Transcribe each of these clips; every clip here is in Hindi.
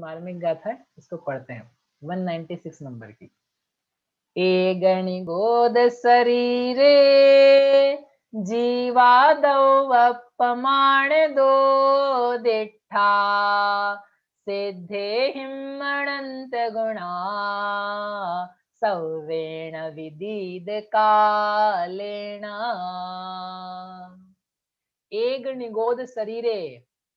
मार्मिक गाथा है, इसको पढ़ते हैं 196 नंबर की। ए गणि गोद शरीरे जीवादौ अपमाण दो दिठा सिद्धे हिमणंत गुणा सौवेण विदिद कालेना। एक निगोद शरीरे,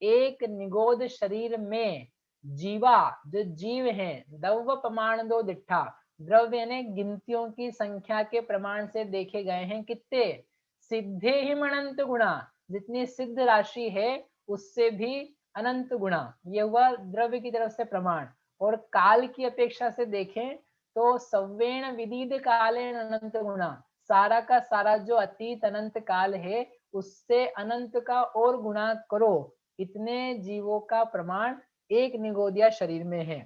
एक निगोद शरीर में जीवा जो जीव हैं, द्रव्य प्रमाण दो दिट्ठा, द्रव्य यानी गिनतियों की संख्या के प्रमाण से देखे गए हैं कितने, सिद्धे ही अनंत गुणा, जितनी सिद्ध राशि है उससे भी अनंत गुणा, ये हुआ द्रव्य की तरफ से प्रमाण। और काल की अपेक्षा से देखें तो सव्वेण विदित कालेन अनंत गुणा, सारा का सारा जो अतीत अनंत काल है उससे अनंत का और गुणा करो, इतने जीवों का प्रमाण एक निगोदिया शरीर में है।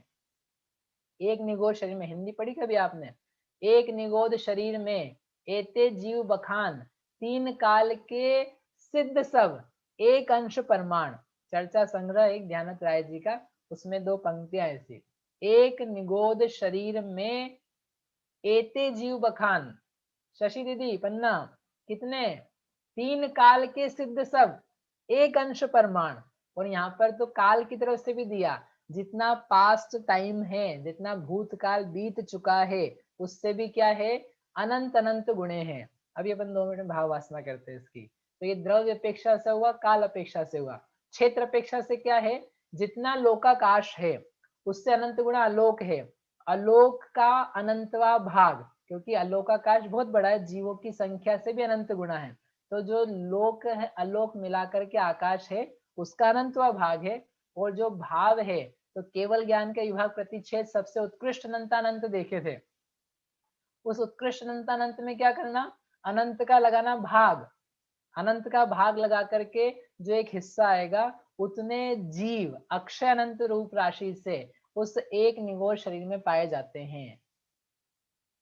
एक निगोद शरीर में, हिंदी पढ़ी कभी आपने? एक निगोद शरीर में एते जीव बखान, तीन काल के सिद्ध सब, एक अंश प्रमाण। चर्चा संग्रह एक ध्यानत राय जी का, उसमें दो पंक्तियां ऐसी, एक निगोद शरीर में एते जीव बखान, शशि दीदी पन्ना, कितने? तीन काल के सिद्ध सब, एक अंश प्रमाण। और यहाँ पर तो काल की तरफ से भी दिया, जितना पास्ट टाइम है, जितना भूतकाल बीत चुका है उससे भी क्या है, अनंत अनंत गुणे हैं। अभी अपन 2 मिनट में भाव वासना करते हैं इसकी। तो ये द्रव्य अपेक्षा से हुआ, काल अपेक्षा से हुआ। क्षेत्र अपेक्षा से क्या है, जितना लोकाकाश है उससे अनंत गुणा आलोक है, आलोक का अनंतवा भाग, क्योंकि अलोकाकाश बहुत बड़ा है, जीवों की संख्या से भी अनंत गुणा है। तो जो लोक है, अलोक मिलाकर के आकाश है, उसका अनंतवा भाग है। और जो भाव है, तो केवल ज्ञान के विभाग प्रतिच्छेद सबसे उत्कृष्ट अनंतानंत देखे थे, उस उत्कृष्ट अनंतानंत में क्या करना, अनंत का लगाना भाग, अनंत का भाग लगा करके जो एक हिस्सा आएगा, उतने जीव अक्षय अनंत रूप राशि से उस एक निगोद शरीर में पाए जाते हैं।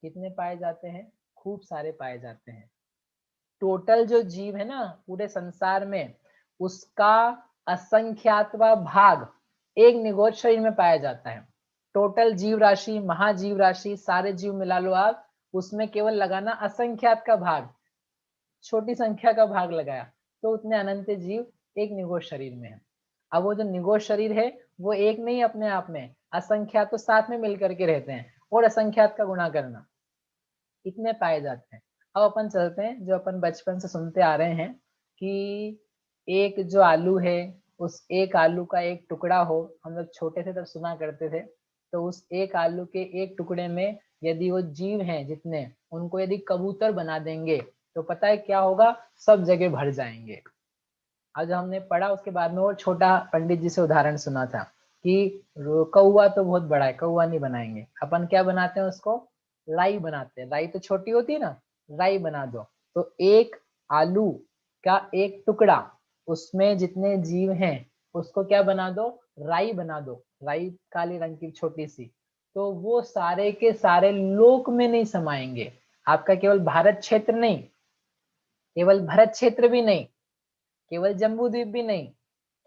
कितने पाए जाते हैं? खूब सारे पाए जाते हैं। टोटल जो जीव है ना पूरे संसार में, उसका असंख्यातवा भाग एक निगोद शरीर में पाया जाता है। टोटल जीव राशि, महाजीव राशि, सारे जीव मिला लो आप, उसमें केवल लगाना असंख्यात का भाग, छोटी संख्या का भाग लगाया, तो उतने अनंत जीव एक निगोद शरीर में है। अब वो जो निगोद शरीर है वो एक नहीं अपने आप में, असंख्यात तो साथ में मिलकर के रहते हैं, और असंख्यात का गुणा करना, इतने पाए जाते हैं। अब अपन चलते हैं जो अपन बचपन से सुनते आ रहे हैं कि एक जो आलू है, उस एक आलू का एक टुकड़ा हो, हम लोग छोटे थे तब सुना करते थे, तो उस एक आलू के एक टुकड़े में यदि वो जीव हैं जितने, उनको यदि कबूतर बना देंगे तो पता है क्या होगा, सब जगह भर जाएंगे। आज हमने पढ़ा उसके बाद में, वो छोटा पंडित जी से उदाहरण सुना था कि कौवा तो बहुत बड़ा है, कौवा नहीं बनाएंगे, अपन क्या बनाते हैं उसको, राई बनाते हैं, राई तो छोटी होती है ना, राई बना दो। तो एक आलू का एक टुकड़ा, उसमें जितने जीव हैं उसको क्या बना दो, राई बना दो, राई काली रंग की छोटी सी, तो वो सारे के सारे लोक में नहीं समाएंगे। आपका केवल भारत क्षेत्र नहीं, केवल भरत क्षेत्र भी नहीं, केवल जम्बू द्वीप भी नहीं,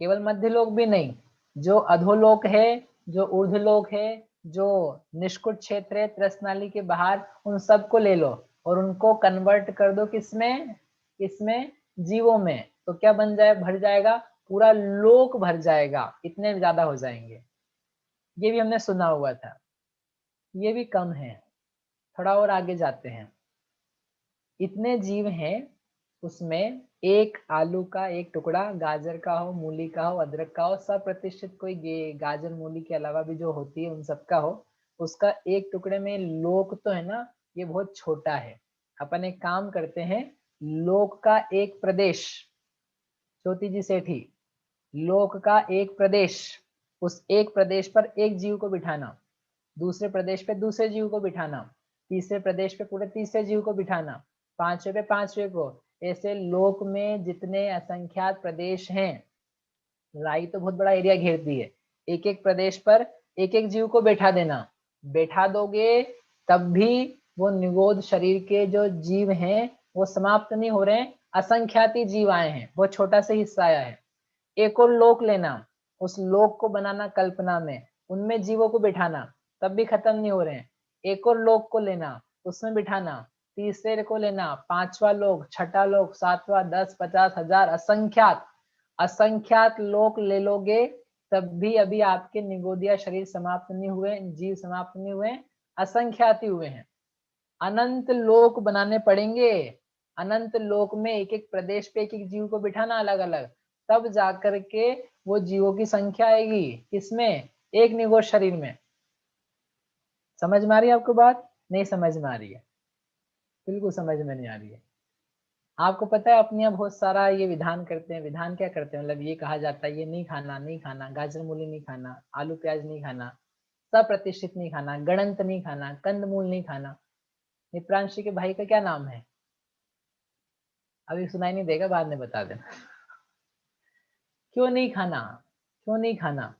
केवल मध्यलोक भी नहीं, जो अधोलोक है, जो ऊर्ध्वलोक है, जो निष्कुट क्षेत्र है त्रसनाली के बाहर, उन सबको ले लो और उनको कन्वर्ट कर दो किसमें, इसमें जीवों में, तो क्या बन जाए, भर जाएगा, पूरा लोक भर जाएगा, इतने ज्यादा हो जाएंगे। ये भी हमने सुना हुआ था। ये भी कम है, थोड़ा और आगे जाते हैं, इतने जीव हैं उसमें, एक आलू का एक टुकड़ा, गाजर का हो, मूली का हो, अदरक का हो, सब प्रतिष्ठित कोई गाजर मूली के अलावा भी जो होती है उन सब का हो, उसका एक टुकड़े में लोक तो है ना, ये बहुत छोटा है। अपन एक काम करते हैं, लोक का एक प्रदेश, ज्योति जी सेठी, लोक का एक प्रदेश, उस एक प्रदेश पर एक जीव को बिठाना, दूसरे प्रदेश पे दूसरे जीव को बिठाना, तीसरे प्रदेश पे पूरे तीसरे जीव को बिठाना, पांचवे पे पांचवे को, ऐसे लोक में जितने असंख्यात प्रदेश हैं, राई तो बहुत बड़ा एरिया घेरती है, एक एक प्रदेश पर एक एक जीव को बैठा देना, बैठा दोगे तब भी वो निगोद शरीर के जो जीव हैं वो समाप्त नहीं हो रहे हैं, असंख्याती जीव आए हैं, वो छोटा सा हिस्सा आया है। एक और लोक लेना, उस लोक को बनाना कल्पना में, उनमें जीवों को बिठाना, तब भी खत्म नहीं हो रहे हैं। एक और लोक को लेना, उसमें बिठाना, तीसरे को लेना, पांचवा लोक, छठा लोक, सातवां, 10, 50, 1000, असंख्यात असंख्यात लोक ले लोगे, तब भी अभी आपके निगोदिया शरीर समाप्त नहीं हुए, जीव समाप्त नहीं हुए, असंख्यात ही हुए हैं। अनंत लोक बनाने पड़ेंगे। अनंत लोक में एक एक प्रदेश पे एक एक जीव को बिठाना अलग अलग, तब जाकर के वो जीवों की संख्या आएगी। किसमें? एक निगोद शरीर में। समझ में आ रही है आपको बात? नहीं समझ में आ रही है? बिल्कुल समझ में नहीं आ रही है। आपको पता है अपने यहाँ बहुत सारा ये विधान करते हैं। विधान क्या करते हैं? मतलब ये कहा जाता है ये नहीं खाना, नहीं खाना, गाजर मूली नहीं खाना, आलू प्याज नहीं खाना, सप्रतिष्ठित नहीं खाना, गणंत नहीं खाना, कंदमूल नहीं खाना। निप्रांशी के भाई का क्या नाम है? अभी सुनाई नहीं देगा, बाद में बता देना। क्यों नहीं खाना? क्यों नहीं खाना?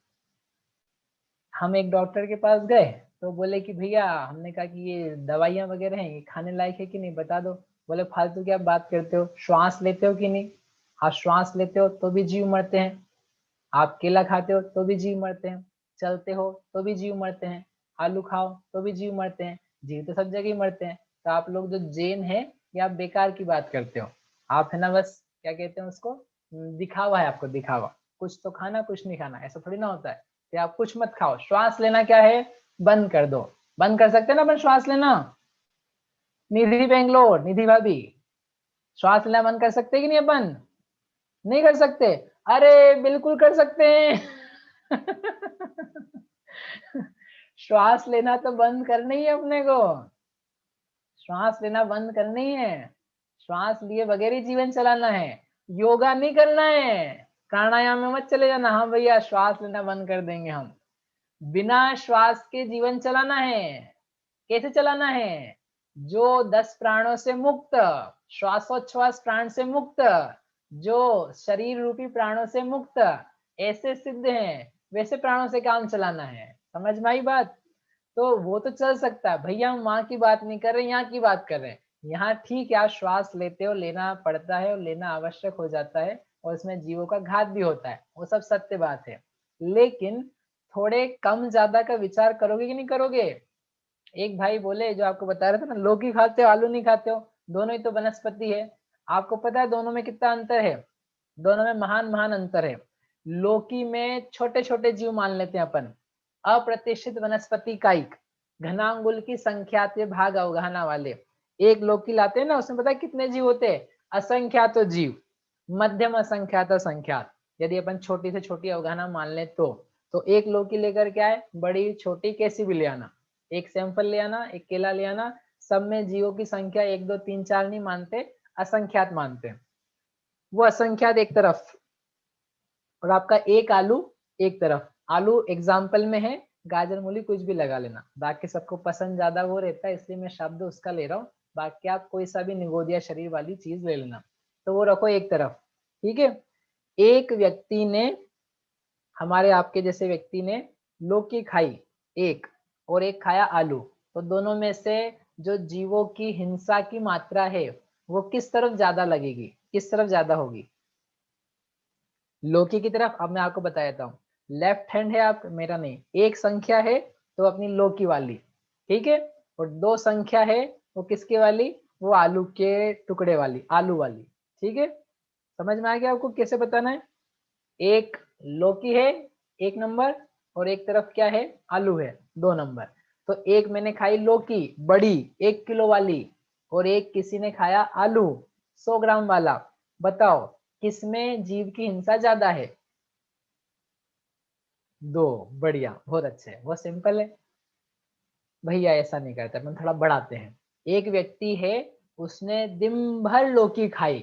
हम एक डॉक्टर के पास गए तो बोले कि भैया, हमने कहा कि ये दवाइयाँ वगैरह हैं, ये खाने लायक है कि नहीं, बता दो। बोले फालतू की आप बात करते हो, श्वास लेते हो कि नहीं? आप श्वास लेते हो तो भी जीव मरते हैं, आप केला खाते हो तो भी जीव मरते हैं, चलते हो तो भी जीव मरते हैं, आलू खाओ तो भी जीव मरते हैं, जीव तो सब जगह ही मरते हैं। तो आप लोग जो जैन है, ये आप बेकार की बात करते हो। आप है ना, बस क्या कहते हैं उसको, दिखावा है आपको, दिखावा। कुछ तो खाना, कुछ नहीं खाना, ऐसा थोड़ी ना होता है कि आप कुछ मत खाओ। श्वास लेना क्या है? बंद कर दो। बंद कर सकते हैं ना अपन श्वास लेना? निधि बेंगलोर, निधि भाभी, श्वास लेना बंद कर सकते हैं कि नहीं अपन? नहीं कर सकते? अरे बिल्कुल कर सकते हैं। श्वास लेना तो बंद करना ही है अपने को। श्वास लेना बंद करनी है। श्वास लिए बगैर ही जीवन चलाना है। योगा नहीं करना है। प्राणायाम में मत चले जाना, हाँ भैया श्वास लेना बंद कर देंगे हम। बिना श्वास के जीवन चलाना है। कैसे चलाना है? जो 10 प्राणों से मुक्त, श्वासोच्छ्वास प्राण से मुक्त, जो शरीर रूपी प्राणों से मुक्त, ऐसे सिद्ध हैं, वैसे प्राणों से काम चलाना है। समझ में आई बात? तो वो तो चल सकता है भैया, हम वहां की बात नहीं कर रहे, यहाँ की बात कर रहे हैं। यहाँ ठीक है, आप श्वास लेते हो, लेना पड़ता है और लेना आवश्यक हो जाता है, और इसमें जीवों का घात भी होता है, वो सब सत्य बात है। लेकिन थोड़े कम ज्यादा का विचार करोगे कि नहीं करोगे? एक भाई बोले, जो आपको बता रहे थे ना, लौकी खाते हो आलू नहीं खाते हो, दोनों ही तो वनस्पति है। आपको पता है दोनों में कितना अंतर है? दोनों में महान महान अंतर है। लौकी में छोटे छोटे जीव मान लेते हैं अपन, अप्रतिष्ठित वनस्पति कायिक, घनांगुल की संख्या से भाग अवगाहना वाले। एक लौकी लाते हैं ना, उसमें पता है कितने जीव होते हैं? असंख्यात जीव, मध्यम असंख्यात संख्यात। यदि अपन छोटी से छोटी अवगाहना मान ले तो एक लौकी लेकर क्या है, बड़ी छोटी कैसी भी ले आना, एक सैंपल ले आना, एक केला ले आना, सब में जीवों की संख्या 1 2 3 4 नहीं मानते, असंख्यात मानते हैं। वो असंख्यात एक तरफ, और आपका एक आलू एक तरफ। आलू एग्जाम्पल में है, गाजर मूली कुछ भी लगा लेना, बाकी सबको पसंद ज्यादा वो रहता है, इसलिए मैं शब्द उसका ले रहा हूँ। बाकी आप कोई सा भी निगोदिया शरीर वाली चीज ले लेना, तो वो रखो एक तरफ। ठीक है। एक व्यक्ति ने, हमारे आपके जैसे व्यक्ति ने लौकी खाई एक, और एक खाया आलू, तो दोनों में से जो जीवों की हिंसा की मात्रा है, वो किस तरफ ज्यादा लगेगी, किस तरफ ज्यादा होगी? लौकी की तरफ। अब मैं आपको बता देता हूँ, लेफ्ट हैंड है आप मेरा, नहीं, एक संख्या है तो अपनी लौकी वाली, ठीक है, और 2 संख्या है वो किसके वाली, वो आलू के टुकड़े वाली, आलू वाली। ठीक है, समझ में आ गया आपको कैसे बताना है? एक लौकी है 1 नंबर, और एक तरफ क्या है, आलू है 2 नंबर। तो एक मैंने खाई लौकी बड़ी 1 किलो वाली, और एक किसी ने खाया आलू 100 ग्राम वाला। बताओ किसमें जीव की हिंसा ज्यादा है? 2। बढ़िया, बहुत अच्छे, बहुत सिंपल है। भैया ऐसा नहीं करते, अपन थोड़ा बढ़ाते हैं। एक व्यक्ति है, उसने दिन भर लौकी खाई,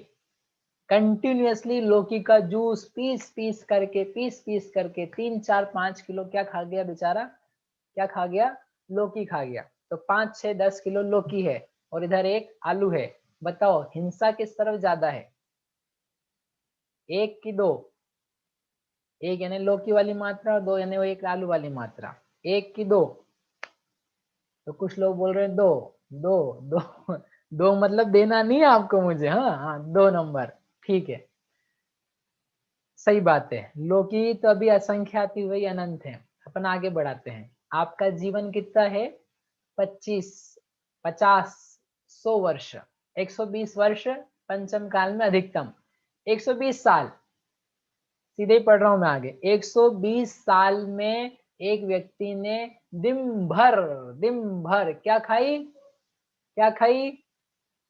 कंटिन्यूअसली लौकी का जूस पीस पीस करके, पीस पीस करके 3 4 5 किलो क्या खा गया बेचारा? क्या खा गया? लौकी खा गया। तो 5 6 10 किलो लौकी है, और इधर एक आलू है। बताओ हिंसा किस तरफ ज्यादा है, 1 की 2? 1 यानी लौकी वाली मात्रा, और 2 यानी वो एक आलू वाली मात्रा। 1 की 2? तो कुछ लोग बोल रहे हैं 2 2 2। 2 मतलब देना नहीं है आपको मुझे, हाँ हाँ 2 नंबर, ठीक है, सही बात है। लौकी तो अभी असंख्यात ही, वही अनंत है। अपन आगे बढ़ाते हैं। आपका जीवन कितना है? 25, 50, 100 वर्ष, 120 वर्ष पंचम काल में अधिकतम, 120 साल। सीधे ही पढ़ रहा हूं मैं आगे। 120 साल में एक व्यक्ति ने दिन भर क्या खाई? क्या खाई?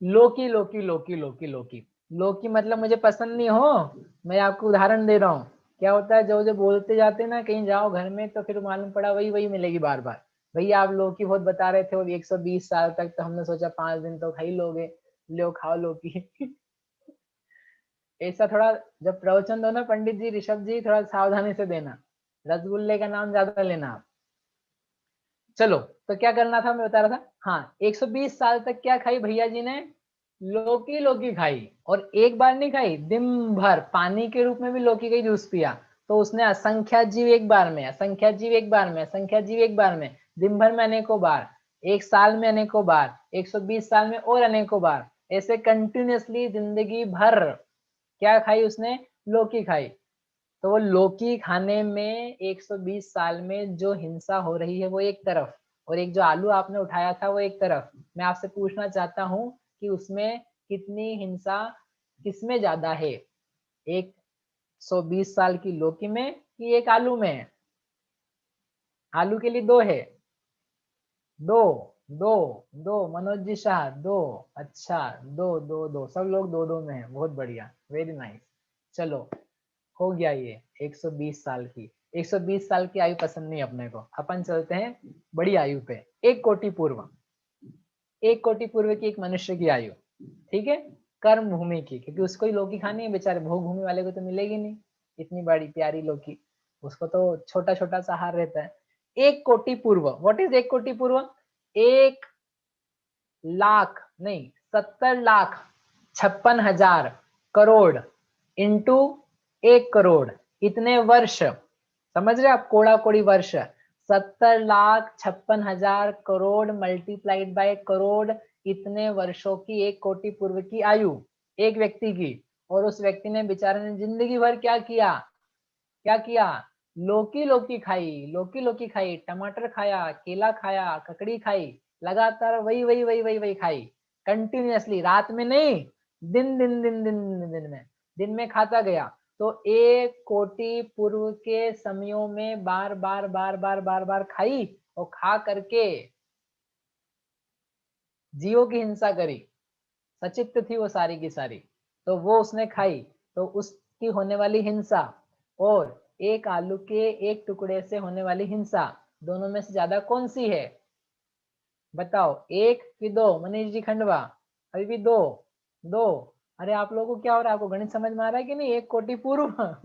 लौकी लौकी लौकी लौकी लौकी। लौकी मतलब मुझे पसंद नहीं हो, मैं आपको उदाहरण दे रहा हूँ। क्या होता है, जो जो बोलते जाते हैं ना, कहीं जाओ घर में तो फिर मालूम पड़ा वही वही मिलेगी बार बार। भैया आप लौकी बहुत बता रहे थे और 120 साल तक, तो हमने सोचा 5 दिन तो खा ही लोगे, लो खाओ लौकी। ऐसा थोड़ा जब प्रवचन दो ना पंडित जी, ऋषभ जी, थोड़ा सावधानी से देना, रसगुल्ले का नाम ज्यादा लेना आप। चलो, तो क्या करना था, मैं बता रहा था। हाँ, 120 साल तक क्या खाई भैया जी ने? लौकी लौकी खाई। और एक बार नहीं खाई, दिन भर पानी के रूप में भी लौकी का ही जूस पिया। तो उसने असंख्या जीव एक बार में, असंख्या जीव एक बार में, असंख्या जीव एक बार में, दिन भर में अनेकों बार, एक साल में अनेकों बार, 120 साल में और अनेकों बार, ऐसे कंटिन्यूअसली जिंदगी भर क्या खाई उसने? लौकी खाई। तो वो लौकी खाने में 120 साल में जो हिंसा हो रही है वो एक तरफ, और एक जो आलू आपने उठाया था वो एक तरफ। मैं आपसे पूछना चाहता हूँ कि उसमें कितनी हिंसा किसमें ज्यादा है? 120 साल की लौकी में कि एक आलू में? आलू के लिए दो है, दो, दो, दो, मनोज जी शाह, दो। अच्छा, दो दो दो, सब लोग दो दो में है, बहुत बढ़िया, वेरी नाइस। चलो, हो गया ये 120 साल की। 120 साल की आयु पसंद नहीं अपने को, अपन चलते हैं बड़ी आयु पे। 1 कोटि पूर्व, 1 कोटि पूर्व की एक मनुष्य की आयु, ठीक है, कर्म भूमि की, क्योंकि उसको ही लौकी खानी है बेचारे, भोग भूमि वाले को तो मिलेगी नहीं इतनी बड़ी प्यारी लौकी, उसको तो छोटा छोटा सा आहार रहता है। 1 कोटि पूर्व, व्हाट इज 1 कोटि पूर्व? 1 लाख नहीं, 70,56,000 करोड़ इंटू 1 करोड़, इतने वर्ष, समझ रहे आप? कोड़ा कोड़ी वर्ष, 70,56,000 करोड़ मल्टीप्लाइड बाय करोड़, इतने वर्षों की 1 कोटि पूर्व की आयु एक व्यक्ति की। और उस व्यक्ति ने, बेचारे ने जिंदगी भर क्या किया? क्या किया? लौकी लौकी खाई, लौकी लौकी खाई, टमाटर खाया, केला खाया, ककड़ी खाई, लगातार वही वही वही वही वही खाई, कंटिन्यूअसली, रात में नहीं, दिन दिन दिन दिन दिन दिन में खाता गया। तो 1 कोटि पूर्व के समयों में बार बार बार बार बार बार खाई, और खा करके जीवों की हिंसा करी, सचित्र थी वो सारी की सारी, तो वो उसने खाई। तो उसकी होने वाली हिंसा और एक आलू के एक टुकड़े से होने वाली हिंसा, दोनों में से ज्यादा कौन सी है? बताओ, एक कि दो? मनीष जी खंडवा, अभी भी दो, दो। अरे आप लोगों को क्या हो रहा है, आपको गणित समझ में आ रहा है कि नहीं? 1 कोटि पूर्व।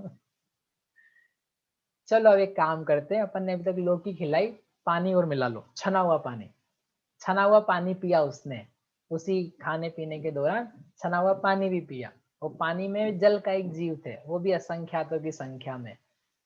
चलो अब एक काम करते हैं, अपन ने अभी तक लौकी खिलाई, पानी और मिला लो, छना हुआ पानी, छना हुआ पानी पिया उसने, उसी खाने पीने के दौरान छना हुआ पानी भी पिया। और पानी में जल का एक जीव थे, वो भी असंख्यातों की संख्या में।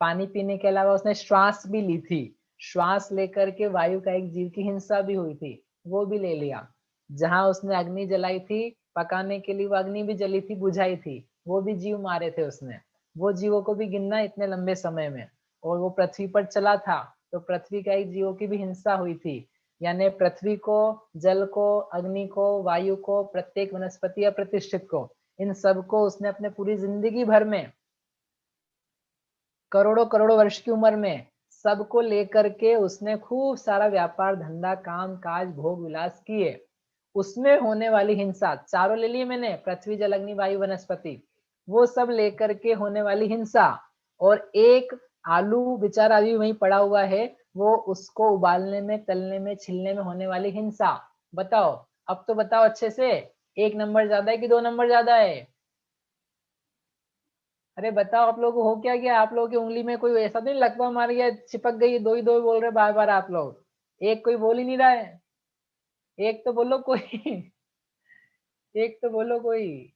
पानी पीने के अलावा उसने श्वास भी ली थी, श्वास लेकर के वायु का एक जीव की हिंसा भी हुई थी, वो भी ले लिया। जहां उसने अग्नि जलाई थी पकाने के लिए, वो अग्नि भी जली थी, बुझाई थी, वो भी जीव मारे थे उसने, वो जीवों को भी गिनना इतने लंबे समय में। और वो पृथ्वी पर चला था, तो पृथ्वी का एक जीवों की भी हिंसा हुई थी। यानी पृथ्वी को, जल को, अग्नि को, वायु को, प्रत्येक वनस्पति या प्रतिष्ठित को, इन सबको उसने अपने पूरी जिंदगी भर में, करोड़ों करोड़ों वर्ष की उम्र में, सबको लेकर के उसने खूब सारा व्यापार धंधा काम काज भोग विलास किए। उसमें होने वाली हिंसा, चारों ले लिए मैंने, पृथ्वी जल अग्नि वायु वनस्पति, वो सब लेकर के होने वाली हिंसा। और एक आलू बेचारा अभी वहीं पड़ा हुआ है, वो उसको उबालने में, तलने में, छिलने में होने वाली हिंसा। बताओ, अब तो बताओ अच्छे से, 1 नंबर ज्यादा है कि 2 नंबर ज्यादा है? अरे बताओ, आप लोगों को हो क्या गया? आप लोगों की उंगली में कोई ऐसा तो नहीं लकवा मार गया, चिपक गई? दो ही बोल रहे बार बार आप लोग, एक कोई बोल ही नहीं रहा है। एक तो बोलो कोई। एक तो बोलो कोई।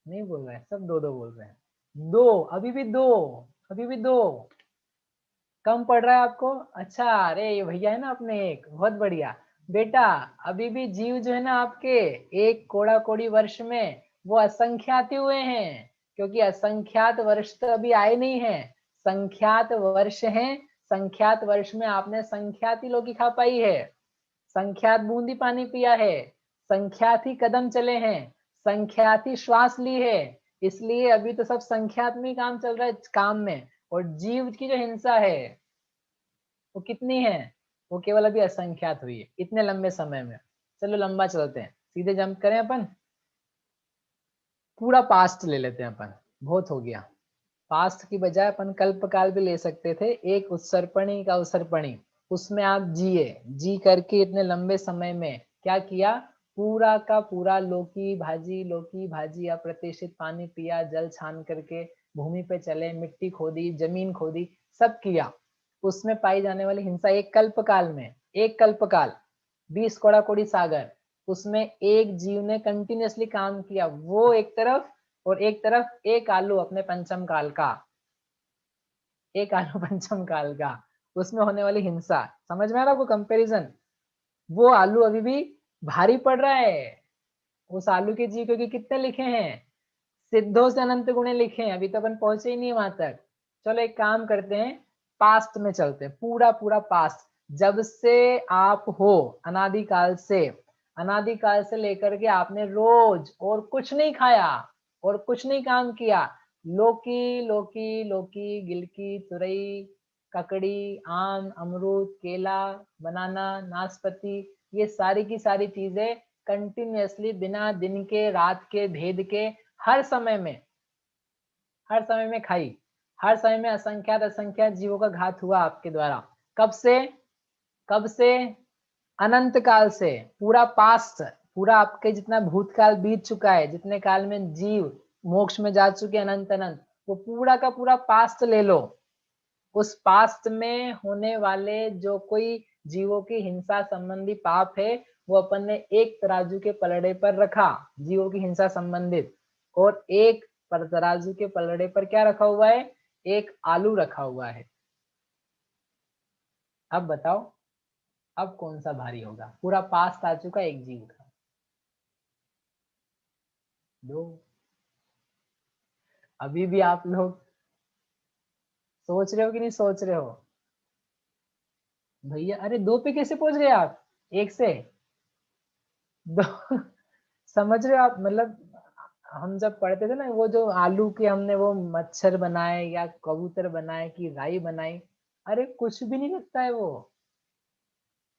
नहीं बोल रहा है, सब दो दो बोल रहे हैं। दो, अभी भी दो, अभी भी दो। कम पड़ रहा है आपको? अच्छा, अरे ये भैया है ना अपने, एक बहुत बढ़िया बेटा। अभी भी जीव जो है ना आपके, 1 कोड़ा कोड़ी वर्ष में वो असंख्यात ही हुए हैं, क्योंकि असंख्यात वर्ष तो अभी आए नहीं है, संख्यात वर्ष हैं, संख्यात वर्ष में आपने संख्यात ही लौकी खा पाई है, संख्यात बूंदी पानी पिया है, संख्यात ही कदम चले हैं, संख्यात ही श्वास ली है। इसलिए अभी तो सब संख्यात में ही काम चल रहा है काम में। और जीव की जो हिंसा है वो कितनी है, वो केवल अभी असंख्यात हुई है इतने लंबे समय में। चलो लंबा चलते हैं, सीधे जंप करें अपन, पूरा पास्ट ले लेते हैं अपन, बहुत हो गया। पास्ट की बजाय अपन कल्पकाल भी ले सकते थे, एक उत्सर्पणी का उत्सर्पणी, उसमें आप जिए, जी करके इतने लंबे समय में क्या किया, पूरा का पूरा लौकी भाजी अप्रत्याशित पानी पिया, जल छान करके भूमि पे चले, मिट्टी खोदी, जमीन खोदी, सब किया। उसमें पाई जाने वाली हिंसा एक कल्पकाल में, एक कल्पकाल 20 कोड़ा कोड़ी सागर, उसमें एक जीव ने कंटिन्यूअसली काम किया, वो एक तरफ, और एक तरफ एक आलू अपने पंचम काल का, एक आलू पंचम काल का, उसमें होने वाली हिंसा समझ में आ रहा आपको कंपैरिजन। वो आलू अभी भी भारी पड़ रहा है उस आलू के जी, क्योंकि कितने लिखे हैं, सिद्धों से अनंत गुणे लिखे हैं, अभी तो अपन पहुंचे ही नहीं वहां तक। चलो एक काम करते हैं, पास्ट में चलते हैं, पूरा पूरा पास्ट, जब से आप हो, अनादिकाल से लेकर के आपने रोज और कुछ नहीं खाया और कुछ नहीं काम किया, लौकी लौकी लौकी, गिलकी, तुरई, ककड़ी, आम, अमरूद, केला, बनाना, नाशपाती, ये सारी की सारी चीजें कंटिन्यूअसली बिना दिन के रात के भेद के हर समय में खाई, हर समय में असंख्यात असंख्यात जीवों का घात हुआ आपके द्वारा। कब से अनंत काल से, पूरा पास्ट, पूरा आपके जितना भूतकाल बीत चुका है, जितने काल में जीव मोक्ष में जा चुके अनंत अनंत, वो पूरा का पूरा पास्ट ले लो। उस पास्ट में होने वाले जो कोई जीवों की हिंसा संबंधी पाप है, वो अपन ने एक तराजू के पलड़े पर रखा, जीवों की हिंसा संबंधित, और एक पर तराजू के पलड़े पर क्या रखा हुआ है, एक आलू रखा हुआ है। अब बताओ अब कौन सा भारी होगा, पूरा पास्ट आ चुका एक जीव का। दो, अभी भी आप लोग सोच रहे हो कि नहीं सोच रहे हो भैया, अरे दो पे कैसे पहुंच गए आप, एक से दो समझ रहे हो आप, मतलब हम जब पढ़ते थे ना, वो जो आलू के हमने वो मच्छर बनाए या कबूतर बनाए कि राई बनाई, अरे कुछ भी नहीं लगता है वो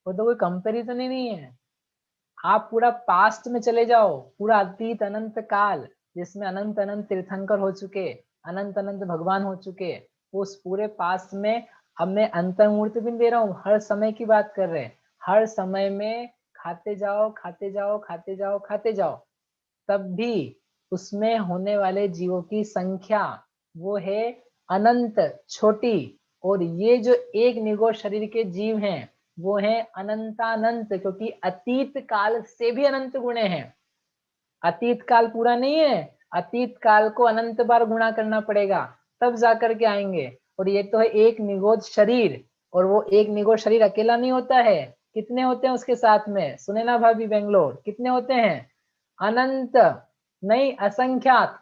तो कोई कंपैरिजन ही नहीं है। आप पूरा पास्ट में चले जाओ, पूरा अतीत अनंत काल, जिसमें अनंत अनंत तीर्थंकर हो चुके, अनंत अनंत भगवान हो चुके, उस पूरे पास्ट में, अब मैं अंतर्मूर्ति भी नहीं दे रहा हूँ, हर समय की बात कर रहे हैं, हर समय में खाते जाओ खाते जाओ खाते जाओ खाते जाओ, तब भी उसमें होने वाले जीवों की संख्या वो है अनंत छोटी, और ये जो एक निगोर शरीर के जीव हैं वो है अनंतानंत, क्योंकि अतीत काल से भी अनंत गुणे हैं। अतीत काल पूरा नहीं है, अतीत काल को अनंत बार गुणा करना पड़ेगा, तब जाकर के आएंगे। और ये तो है एक निगोद शरीर, और वो एक निगोद शरीर अकेला नहीं होता है, कितने होते हैं उसके साथ में, सुने ना भाभी बेंगलोर, कितने होते हैं, अनंत नहीं असंख्यात,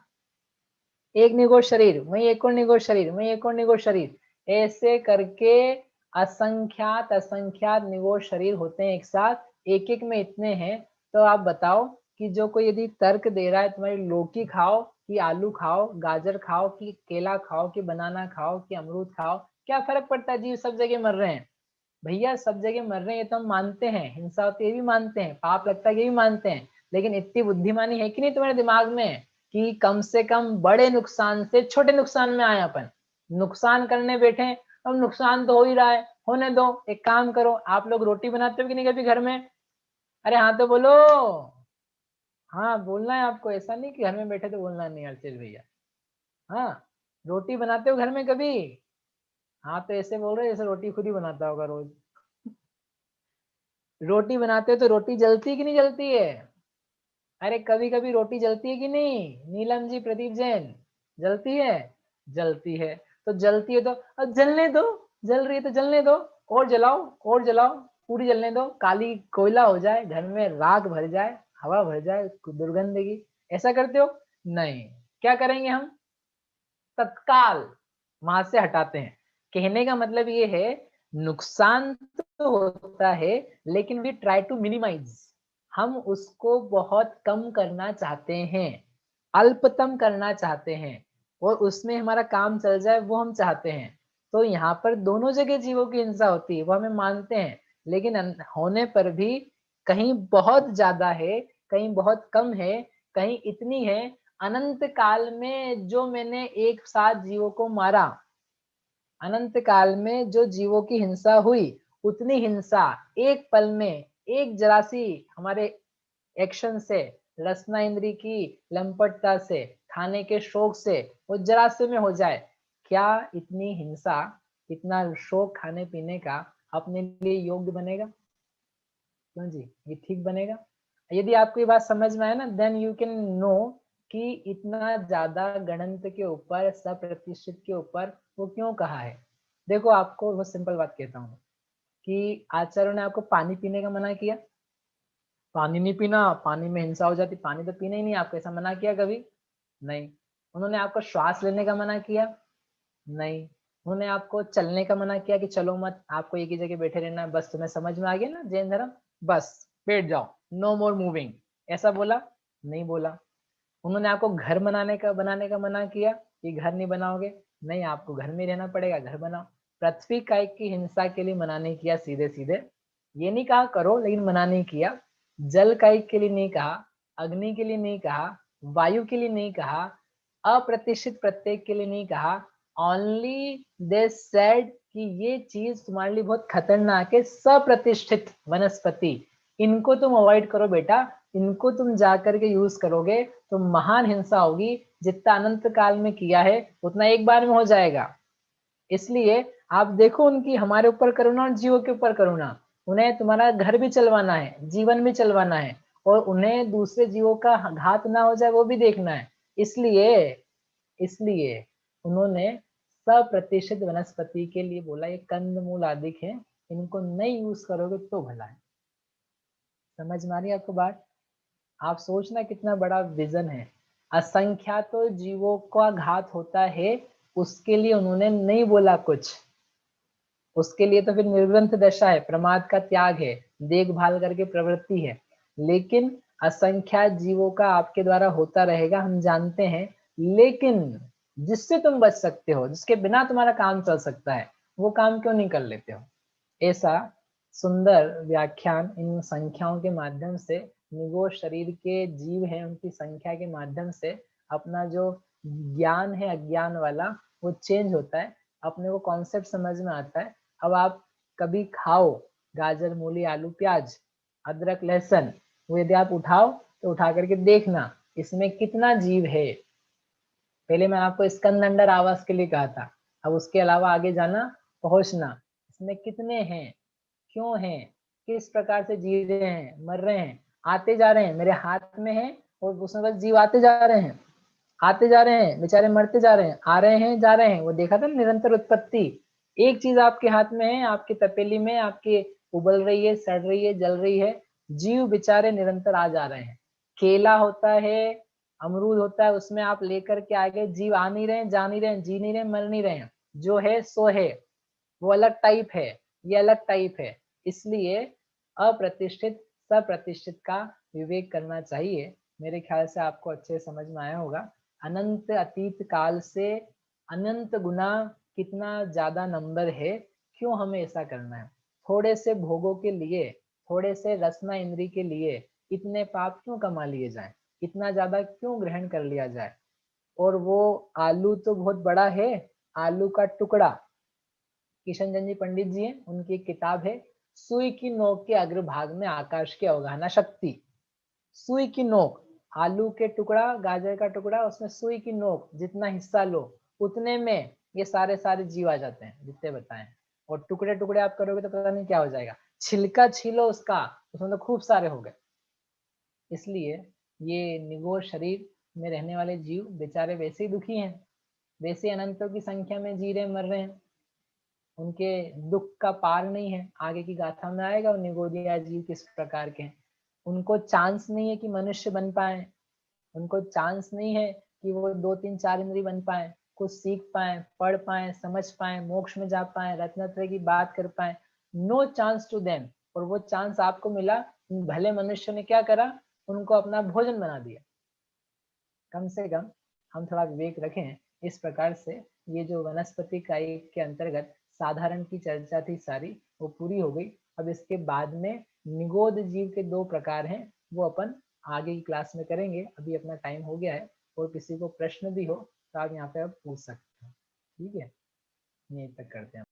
एक निगोद शरीर वही एक और निगोद शरीर वही एक और निगोद शरीर, ऐसे करके असंख्यात असंख्यात निगोद शरीर होते हैं एक साथ, एक एक में इतने हैं। तो आप बताओ कि जो कोई यदि तर्क दे रहा है तुम्हारी लौकी खाओ कि आलू खाओ, गाजर खाओ कि केला खाओ कि बनाना खाओ कि अमरूद खाओ, क्या फर्क पड़ता है, जीव सब जगह मर रहे हैं। भैया सब जगह मर रहे हैं ये तो हम मानते हैं, हिंसा होती है ये भी मानते हैं, पाप लगता है ये भी मानते हैं, लेकिन इतनी बुद्धिमानी है कि नहीं तुम्हारे दिमाग में कि कम से कम बड़े नुकसान से छोटे नुकसान में आए अपन, नुकसान करने बैठे, अब नुकसान तो हो ही रहा है, होने दो। एक काम करो, आप लोग रोटी बनाते हो कि नहीं कभी घर में, अरे हाँ तो बोलो, हाँ बोलना है आपको, ऐसा नहीं कि घर में बैठे तो बोलना नहीं अर्चित भैया। हाँ, रोटी बनाते हो घर में कभी, हाँ तो ऐसे बोल रहे जैसे रोटी खुद ही बनाता होगा रोज। रोटी बनाते हो तो रोटी जलती है कि नहीं जलती है, अरे कभी कभी रोटी जलती है कि नहीं, नीलम जी, प्रदीप जैन, जलती है, जलती है, तो जलती है तो अब जलने दो, जल रही है तो जलने दो, और जलाओ और जलाओ, पूरी जलने दो, काली कोयला हो जाए, घर में राख भर जाए, हवा भर जाए दुर्गंध की, ऐसा करते हो नहीं, क्या करेंगे हम, तत्काल वहां से हटाते हैं, कहने का मतलब ये है नुकसान तो होता है लेकिन वी ट्राई टू मिनिमाइज, हम उसको बहुत कम करना चाहते हैं, अल्पतम करना चाहते हैं और उसमें हमारा काम चल जाए वो हम चाहते हैं। तो यहाँ पर दोनों जगह जीवों की हिंसा होती है वो हमें मानते हैं, लेकिन होने पर भी कहीं बहुत ज्यादा है, कहीं बहुत कम है, कहीं इतनी है अनंत काल में जो मैंने एक साथ जीवों को मारा, अनंत काल में जो जीवों की हिंसा हुई उतनी हिंसा एक पल में, एक जरा सी हमारे एक्शन से, रसना इंद्री की लंपटता से, खाने के शौक से वो जरा से में हो जाए, क्या इतनी हिंसा, इतना शौक खाने पीने का अपने लिए योग्य बनेगा? क्यों जी, ये ठीक बनेगा? यदि आपको ये बात समझ में आए ना, देन यू कैन नो कि इतना ज्यादा गणंत के ऊपर, सप्रतिष्ठित के ऊपर वो क्यों कहा है। देखो आपको बहुत सिंपल बात कहता हूँ कि आचार्यों ने आपको पानी पीने का मना किया, पानी नहीं पीना, पानी में हिंसा हो जाती, पानी तो पीना ही नहीं, आपको ऐसा मना किया कभी? नहीं। उन्होंने आपको श्वास लेने का मना किया? नहीं। उन्होंने आपको चलने का मना किया कि चलो मत, आपको एक ही जगह बैठे रहना है, बस तुम्हें समझ में आ गया ना जैन धर्म, बस बैठ जाओ, नो मोर मूविंग, ऐसा बोला? नहीं बोला। उन्होंने आपको घर बनाने का मना किया कि घर नहीं बनाओगे? नहीं, आपको घर में रहना पड़ेगा, घर बनाओ। पृथ्वी काय की हिंसा के लिए मना नहीं किया सीधे सीधे, ये नहीं कहा करो, लेकिन मना नहीं किया। जल काय के लिए नहीं कहा, अग्नि के लिए नहीं कहा, वायु के लिए नहीं कहा, अप्रतिष्ठित प्रत्येक के लिए नहीं कहा। ओनली दे सेड कि ये चीज तुम्हारे लिए बहुत खतरनाक है, सप्रतिष्ठित वनस्पति, इनको तुम अवॉइड करो बेटा, इनको तुम जा करके यूज करोगे तो महान हिंसा होगी, जितना अनंत काल में किया है उतना एक बार में हो जाएगा। इसलिए आप देखो उनकी हमारे ऊपर करुणा और जीवों के ऊपर करुणा, उन्हें तुम्हारा घर भी चलवाना है, जीवन भी चलवाना है, और उन्हें दूसरे जीवों का घात ना हो जाए वो भी देखना है। इसलिए इसलिए उन्होंने सप्रतिष्ठित वनस्पति के लिए बोला ये कंद मूल आदि है, इनको नहीं यूज करोगे तो भला है। समझ में आ रही है आपको बात? आप सोचना कितना बड़ा विजन है। असंख्यात जीवों का घात होता है, उसके लिए उन्होंने नहीं बोला कुछ, उसके लिए तो फिर निर्ग्रंथ दशा है, प्रमाद का त्याग है, देखभाल करके प्रवृत्ति है। लेकिन असंख्यात जीवों का आपके द्वारा होता रहेगा, हम जानते हैं, लेकिन जिससे तुम बच सकते हो, जिसके बिना तुम्हारा काम चल सकता है, वो काम क्यों नहीं कर लेते हो? ऐसा सुंदर व्याख्यान इन संख्याओं के माध्यम से, निगो शरीर के जीव हैं उनकी संख्या के माध्यम से अपना जो ज्ञान है अज्ञान वाला वो चेंज होता है, अपने को कॉन्सेप्ट समझ में आता है। अब आप कभी खाओ गाजर मूली आलू प्याज अदरक लहसुन, वो यदि आप उठाओ तो उठा करके देखना इसमें कितना जीव है। पहले मैं आपको स्कंद अंडर आवास के लिए कहा था, अब उसके अलावा आगे जाना, पहुंचना, इसमें कितने हैं, क्यों हैं, किस प्रकार से जी रहे हैं, मर रहे हैं, आते जा रहे हैं, मेरे हाथ में है और उसमें बस जीव आते जा रहे हैं, आते जा रहे हैं, बेचारे मरते जा रहे हैं, आ रहे हैं जा रहे हैं। वो देखा था निरंतर उत्पत्ति, एक चीज आपके हाथ में है, आपकी तपेली में, आपके उबल रही है, सड़ रही है, जल रही है, जीव बेचारे निरंतर आ जा रहे हैं। केला होता है, अमरूद होता है, उसमें आप लेकर के आगे, जीव आ नहीं रहे, जा नहीं रहे, जी नहीं रहे, मर नहीं रहे, जो है सो है, वो अलग टाइप है, ये अलग टाइप है। इसलिए अप्रतिष्ठित सप्रतिष्ठित का विवेक करना चाहिए। मेरे ख्याल से आपको अच्छे समझ में आया होगा। अनंत अतीत काल से अनंत गुना कितना ज्यादा नंबर है, क्यों हमें ऐसा करना है? थोड़े से भोगों के लिए, थोड़े से रसना इंद्री के लिए इतने पाप क्यों कमा लिए जाए, इतना ज्यादा क्यों ग्रहण कर लिया जाए? और वो आलू तो बहुत बड़ा है, आलू का टुकड़ा, किशन चंद्र जी पंडित जी हैं, उनकी एक किताब है, सुई की नोक के अग्रभाग में आकाश की अवगाहना शक्ति। सुई की नोक, आलू के टुकड़ा, गाजर का टुकड़ा, उसमें सुई की नोक जितना हिस्सा लो उतने में ये सारे सारे जीव आ जाते हैं जितने बताएं। और टुकड़े टुकड़े आप करोगे तो पता नहीं क्या हो जाएगा, छिलका छीलो उसका, उसमें तो खूब सारे हो गए। इसलिए ये निगोर शरीर में रहने वाले जीव बेचारे वैसे ही दुखी हैं, वैसे अनंतों की संख्या में जी रहे मर रहे हैं, उनके दुख का पार नहीं है। आगे की गाथा में आएगा वो निगोदिया जीव किस प्रकार के हैं। उनको चांस नहीं है कि मनुष्य बन पाए, उनको चांस नहीं है कि वो 2 3 4 इंद्री बन पाए, कुछ सीख पाए, पढ़ पाए, समझ पाए, मोक्ष में जा पाए, रत्नत्रय की बात कर पाए, नो चांस टू देम। और वो चांस आपको मिला, भले मनुष्य ने क्या करा, उनको अपना भोजन बना दिया। कम से कम हम थोड़ा विवेक रखें। इस प्रकार से ये जो वनस्पति काई के अंतर्गत साधारण की चर्चा थी सारी, वो पूरी हो गई। अब इसके बाद में निगोद जीव के दो प्रकार हैं, वो अपन आगे की क्लास में करेंगे। अभी अपना टाइम हो गया है, और किसी को प्रश्न भी हो तो आप यहाँ पे अब पूछ सकते हैं। ठीक है, यहीं तक करते हैं।